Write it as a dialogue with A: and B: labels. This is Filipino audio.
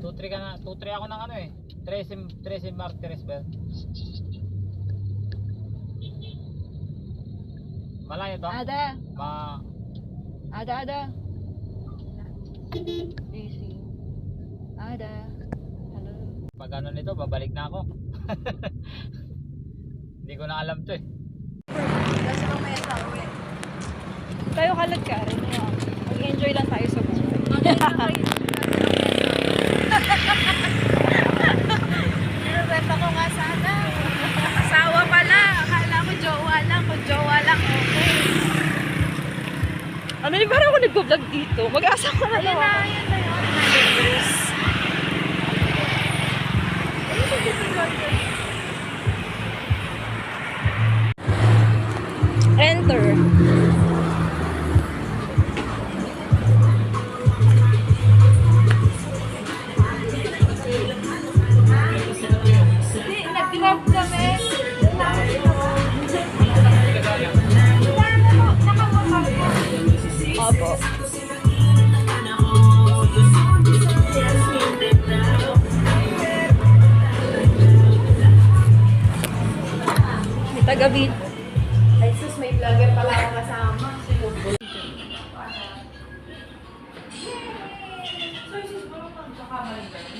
A: 2-3 ka na, 2-3 ako ng ano eh. 13 Martires ba? Malayo to?
B: Ada.
A: Ma...
B: Ada. Easy. Ada. Hello.
A: Pag ano nito, babalik na ako. Hindi ko na alam to eh.
B: Kasi mamaya sa uwi. Tayo kalag ka rin. Mag-enjoy lang tayo sa buhay. Nirerenta ko nga sana. Asawa pala. Akala ko jowa lang. Kung jowa lang, okay. Ano yung parang ako nag-vlog dito? Mag-asawa na daw ako. Ayan na yun. Enter. Nag-vlog kami. Opo. May taga-beat. Ay sus, may vlogger pala ako kasama. So, sus, parang magkakamali ba?